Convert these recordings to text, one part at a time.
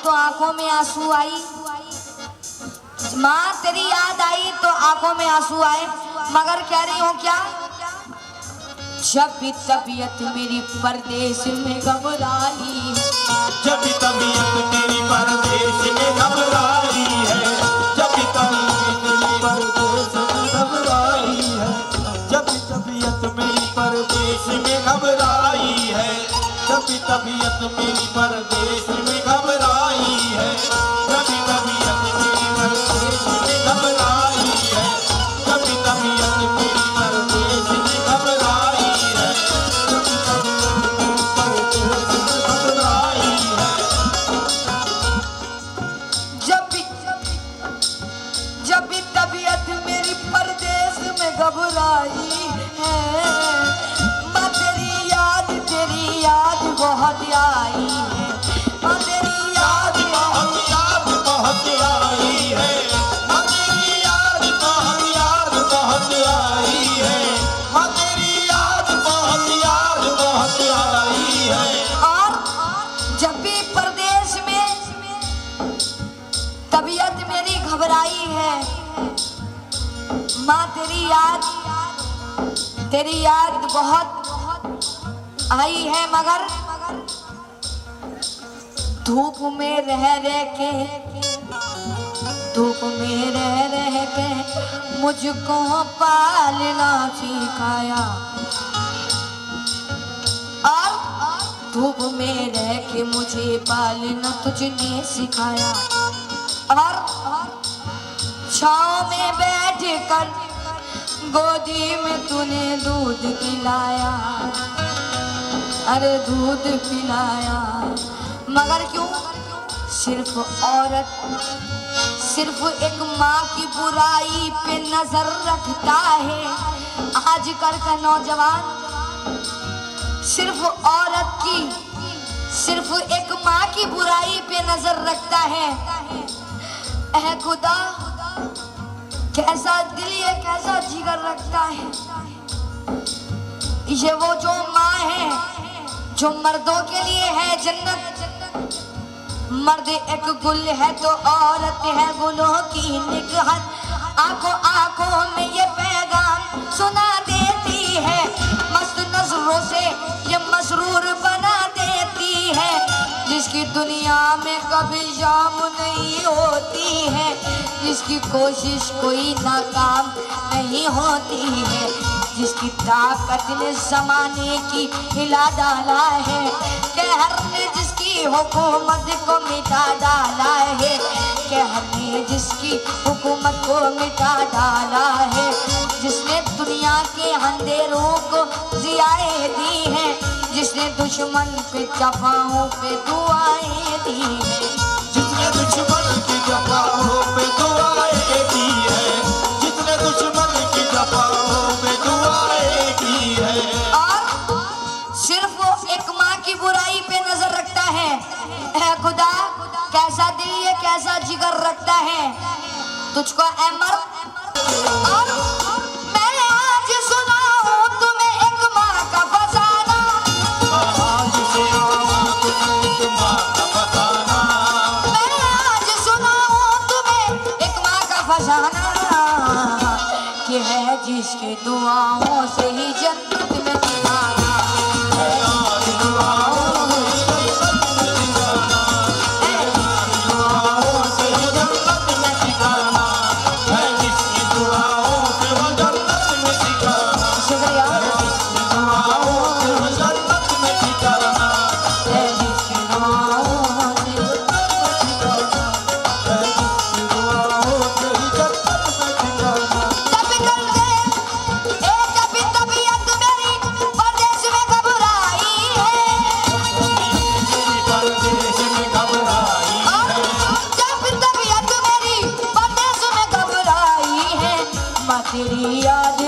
तो आंखों में आंसू आई, माँ तेरी याद आई तो आंखों में आंसू आए, मगर कह रही हूँ क्या, जब भी तबीयत मेरी परदेश में घबराई, जब भी तबीयत मेरी परदेश में घबराई है, जब भी तबीयत मेरी परदेश में घबराई है, जब भी तबीयत मेरी परदेश में घबराई है, जब भी तबीयत मेरी परदेश में घबराई है, जब भी तबीयत मेरी परदेश में घबराई है, जब भी तबीयत मेरी परदेश में घबराई है, जब भी जब भी तबीयत मेरी परदेश में घबराई है, माँ तेरी याद बहुत आई है, माँ तेरी याद बहुत आई है, माँ तेरी याद बहुत आई है, माँ तेरी याद बहुत आई है। और जब भी परदेश में तबीयत मेरी घबराई है, माँ तेरी याद बहुत आई है, मगर धूप में रह के मुझको पालना सिखाया, और धूप में रह के मुझे पालना तुझने सिखाया, और छाँव में बैठ कर गोदी में तूने दूध पिलाया, अरे दूध पिलाया, मगर क्यों, सिर्फ एक माँ की बुराई पे नजर रखता है आजकल का नौजवान, सिर्फ एक माँ की बुराई पे नजर रखता है। ऐ खुदा, कैसा दिल ये कैसा जिगर रखता है, ये वो जो माँ है जो मर्दों के लिए है जन्नत, मर्द एक गुल है तो औरत है गुलों की निगहत, आंखों में ये पैगाम सुना देती है, मस्त नजरों से ये मसरूर बना देती है, जिसकी दुनिया में कभी शाम नहीं होती है, जिसकी कोशिश कोई नाकाम नहीं होती है, जिसकी ताकत ने जमाने की हिला डाला है, कहर ने जिसकी हुकूमत को मिटा डाला है, कहर ने जिसकी हुकूमत को मिटा डाला है, जिसने दुनिया के अंधेरों को जियाए दी हैं, जिसने दुश्मन पे जफाओं पे दुआएं दी हैं, जिसने दुश्मन की जफाओं पे दुआएं दी है, जिसने दुश्मन की जफाओं पे दुआएं की है, और सिर्फ वो एक माँ की बुराई पे नजर रखता है। ऐ खुदा, कैसा दिल ये कैसा जिगर रखता है तुझको ऐ मर्द। और मैं आज सुनाऊं तुम्हें एक माँ का फसाना, आज सुनाऊं तुम्हें एक माँ का फसाना, मैं आज सुनाऊं तुम्हें एक माँ का फसाना, कि है जिसके दुआओं से ही जन्नत में ठिकाना, आज दुआओं से जन्नत में ठिकाना, है जिसकी दुआओं से वो जन्नत में ठिकाना, शुक्रिया, दुआओं से वो जन्नत में ठिकाना, है जिसकी दुआओं से है जिसकी दुआओं से ही जन्नत में ठिकाना। कभी तबीयत मेरी परदेश में घबराई है, परदेश में घबराई है, जब तबीयत मेरी परदेश में घबराई है, माँ तेरी याद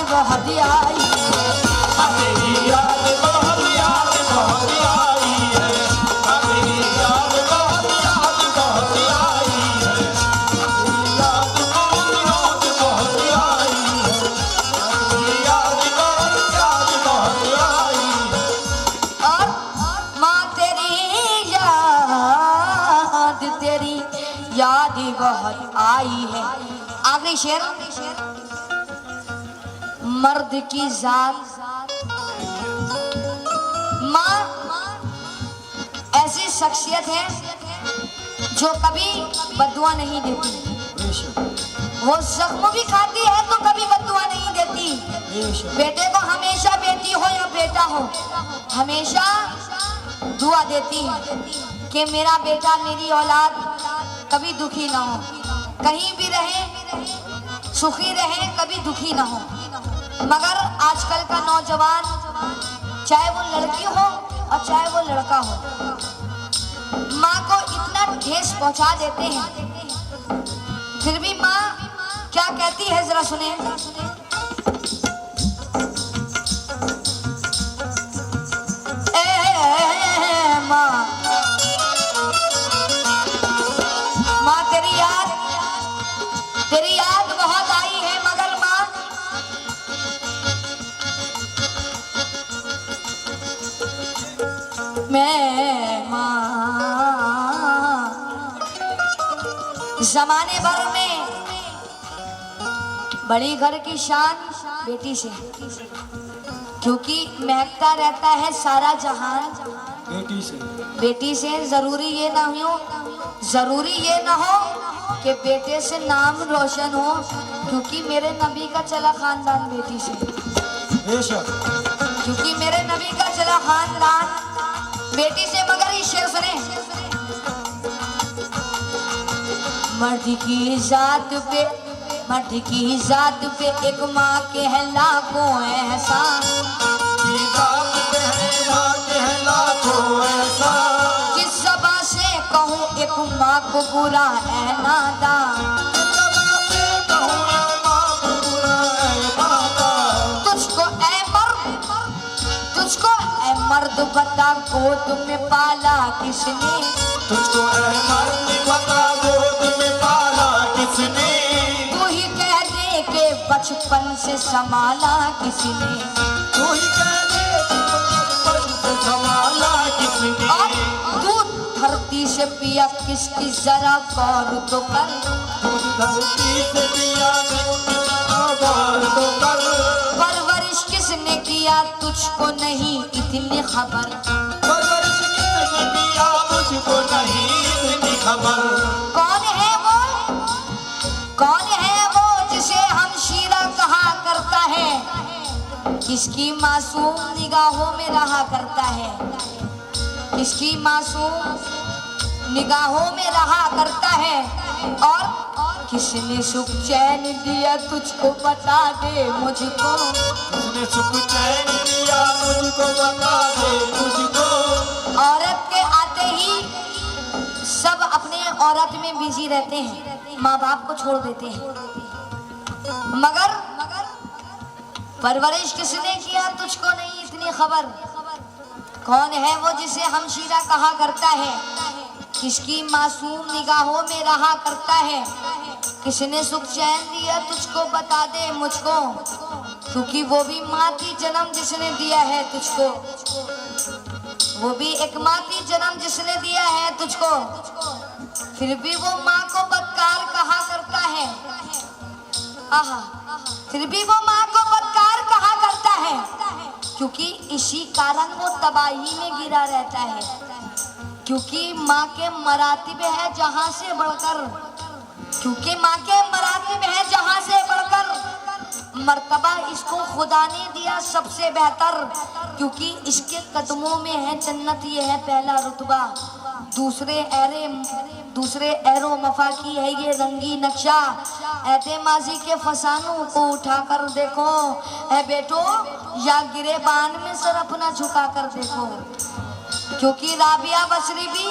बहुत आई है, तेरी याद बहुत आई है, तेरी याद बहुत आई है, तेरी याद बहुत आई है, तेरी याद बहुत आई है। और माँ तेरी याद तेरी याद बहुत आई है। आगे शेर, मर्द की जात माँ ऐसी शख्सियत है जो कभी बद्दुआ नहीं देती। वो जख्म भी खाती है तो कभी बद्दुआ नहीं देती। बेटे को हमेशा, बेटी हो या बेटा हो, हमेशा दुआ देती है कि मेरा बेटा, मेरी औलाद कभी दुखी ना हो, कहीं भी रहे सुखी रहे, कभी दुखी ना हो। मगर आजकल का नौजवान, चाहे वो लड़की हो और चाहे वो लड़का हो, माँ को इतना ठेस पहुंचा देते हैं, फिर भी माँ क्या कहती है जरा सुने। माँ तेरी याद बहुत आई है, मगर माँ मैं जमाने भर में बड़ी घर की शान बेटी से, क्योंकि महकता रहता है सारा जहान बेटी से। जरूरी ये ना हो कि बेटे से नाम रोशन हो, क्योंकि मेरे नबी का चला खानदान बेटी से, क्योंकि मेरे नबी का चला खानदान बेटी से। मगर ये शेर सुने, मर्द की जात पे एक माँ के है लाखों एहसान, जिस ज़बान से कहूँ एक माँ को बुरा है नादान, तुझको ऐ मर्द बता गोद में पाला किसने, तुझको मर्द बता गोद में पाला किसने, तू ही कह दे के बचपन से संभाला किसने, तू ही कह दे कि बचपन से संभाला किसने, और दूध धरती से पिया किसकी जरा गौर तो कर, दूध धरती से पिया गौर तो कर, परवरिश किसने किया तुझको नहीं इतनी खबर, परवरिश किसने किया मुझको नहीं इतनी खबर, कौन है वो जिसे हम शीरा कहा करता है, किसकी मासूम निगाहों में रहा करता है, किसकी मासूम निगाहों में रहा करता है, और किसने सुख चैन दिया तुझको बता दे मुझको, किसने सुख चैन दिया मुझको बता दे मुझको। औरत के आते ही सब अपने औरत में बिजी रहते हैं, माँ बाप को छोड़ देते हैं, मगर परवरिश किसने किया तुझको नहीं इतनी खबर, कौन है वो जिसे हमशीरा कहा करता है, किसकी मासूम निगाहों में रहा करता है, किसने सुख चैन दिया तुझको बता दे मुझको, क्योंकि वो भी माँ की जन्म जिसने दिया है तुझको, वो भी एक माँ की जन्म जिसने दिया है तुझको, फिर भी वो माँ को बदकार कहा करता है, आहा, फिर भी वो माँ को बदकार कहा करता है, क्योंकि इसी कारण वो तबाही में गिरा रहता है, क्योंकि माँ के मरातिब है जहाँ से बढ़कर, क्योंकि माँ के मरातिब है जहाँ से बढ़कर, मर्तबा इसको खुदा ने दिया सबसे बेहतर, क्योंकि इसके कदमों में है जन्नत, ये है पहला रुतबा, दूसरे एरो मफा की है ये रंगी नक्शा, ऐते माजी के फसानों को उठाकर देखो ऐ बेटो, या गिरेबान में सर अपना झुका कर देखो, क्योंकि राबिया बसरी भी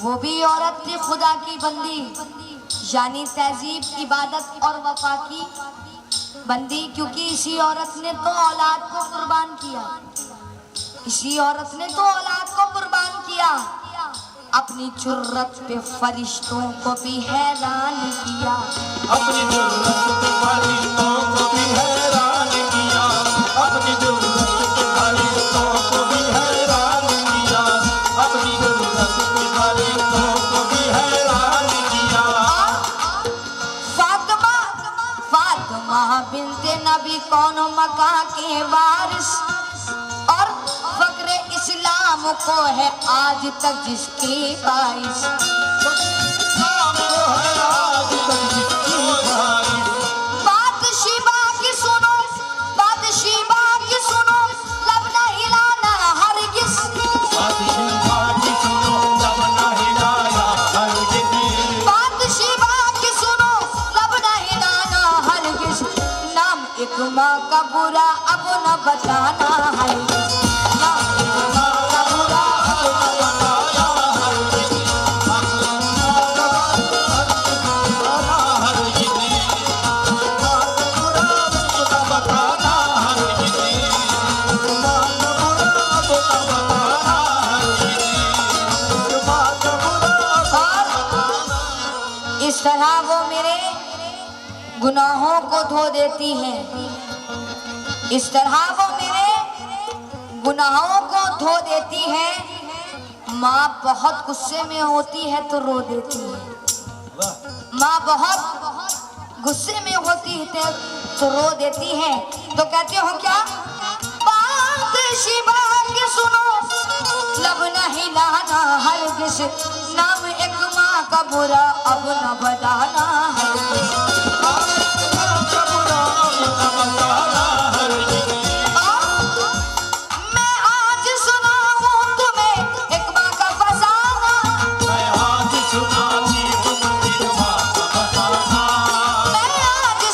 वो भी औरत थी खुदा की बंदी, यानी तहजीब इबादत और वफा की बंदी, क्योंकि इसी औरत ने तो औलाद को कुर्बान किया, इसी औरत ने तो औलाद को कुर्बान किया, अपनी जुर्रत पे फरिश्तों को भी हैरान किया, अपनी जुर्रत पे फरिश्तों को भी हैरान किया, अपनी जुर्रत पे फरिश्तों को भी हैरान किया, अपनी जुर्रत पे फरिश्तों को भी हैरान बका के वारिस और फक्र इस्लाम को है आज तक जिसकी ख्वाहिश। बात शिबा की सुनो, बात शिबा की सुनो, लब न हिलाना हरगिज़। बात शिबा की सुनो, लब न हिलाना हरगिज़। नाम एक माँ का बुरा अब न बताना हरगिज़। नाम एक माँ का बुरा अब न बताना हरगिज़। इस तरह वो मेरे गुनाहों को धो देती है, इस तरह वो मेरे गुनाहों को धो देती है। माँ बहुत गुस्से में होती है तो रो देती है, माँ बहुत गुस्से में होती है तो रो देती है। तो कहते हो क्या? बात शिबा की सुनो, लब न हिलाना हरगिज़। नाम एक माँ का बुरा अब न बताना हरगिज़। मैं आज सुनाऊं तुम्हें एक माँ का फसाना। मैं आज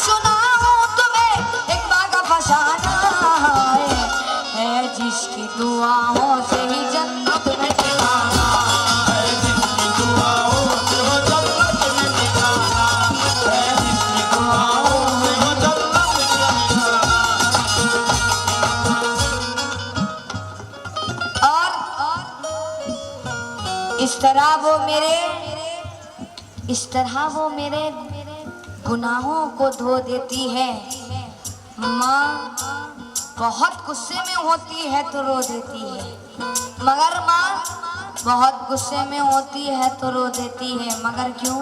सुनाऊं तुम्हें एक माँ का फसाना है जिसकी दुआओं से ही जन्नत में ठिकाना। इस तरह वो मेरे गुनाहों को धो देती है। माँ बहुत गुस्से में होती है तो रो देती है, मगर माँ बहुत गुस्से में होती है तो रो देती है, मगर क्यों?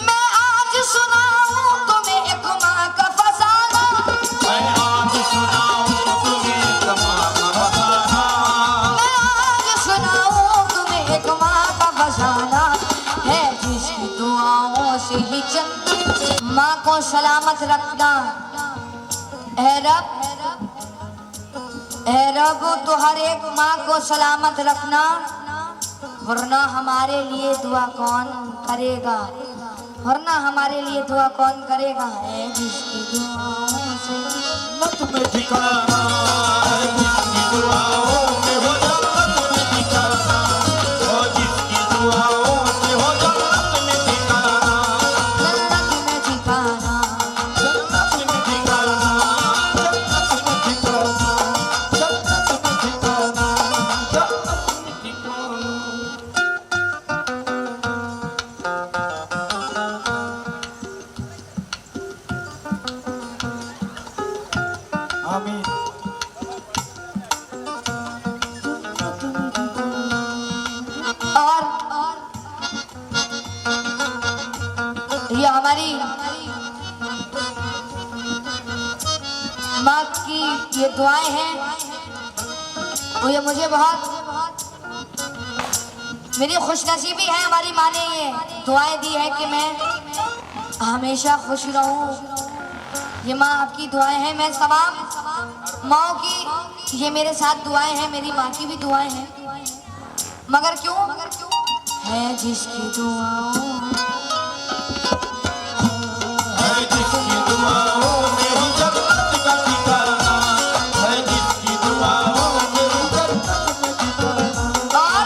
मैं आज सुनाऊं तुम्हें एक माँ का फसाना। मैं आज सुनाऊं तुम्हें एक माँ का फसाना। मैं आज सुनाऊं तुम्हें एक माँ का फसाना है जिसकी दुआओं से ही जन्नत। माँ को सलामत रखना है रब, है रब तो हर एक माँ को सलामत रखना, वरना हमारे लिए दुआ कौन करेगा, वरना हमारे लिए दुआ कौन करेगा। है जिसकी दुआओं से जन्नत में ठिकाना, है जिसकी दुआओं में हो जन्नत में ठिकाना, हो जिसकी दुआओं से हो जन्नत में ठिकाना, जन्नत में ठिकाना, जन्नत में ठिकाना, जन्नत में ठिकाना, जन्नत में ठिकाना, जन्नत में ठिकाना। आमीन। और ये हमारी माँ की ये दुआएं हैं, वो ये मुझे बहुत मेरी खुशनसीबी है। हमारी माँ ने ये दुआएं दी है कि मैं हमेशा खुश रहूं। ये माँ आपकी दुआएं हैं, मैं तमाम माँओं की ये मेरे साथ दुआएं हैं, मेरी माँ की भी दुआएं हैं, मगर क्यों? है जिसकी दुआओं, है जिसकी दुआओं में ही जन्नत का ठिकाना, है जिसकी दुआओं में ही जन्नत में ठिकाना। और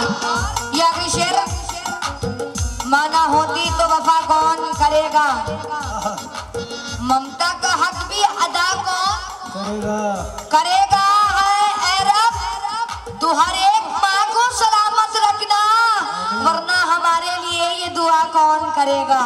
ये आखिरी शेर, माँ ना होती तो वफा कौन करेगा, ममता का हक भी अदा कौन करेगा। है ऐ रब तू हर एक माँ को सलामत रखना, वरना हमारे लिए ये दुआ कौन करेगा।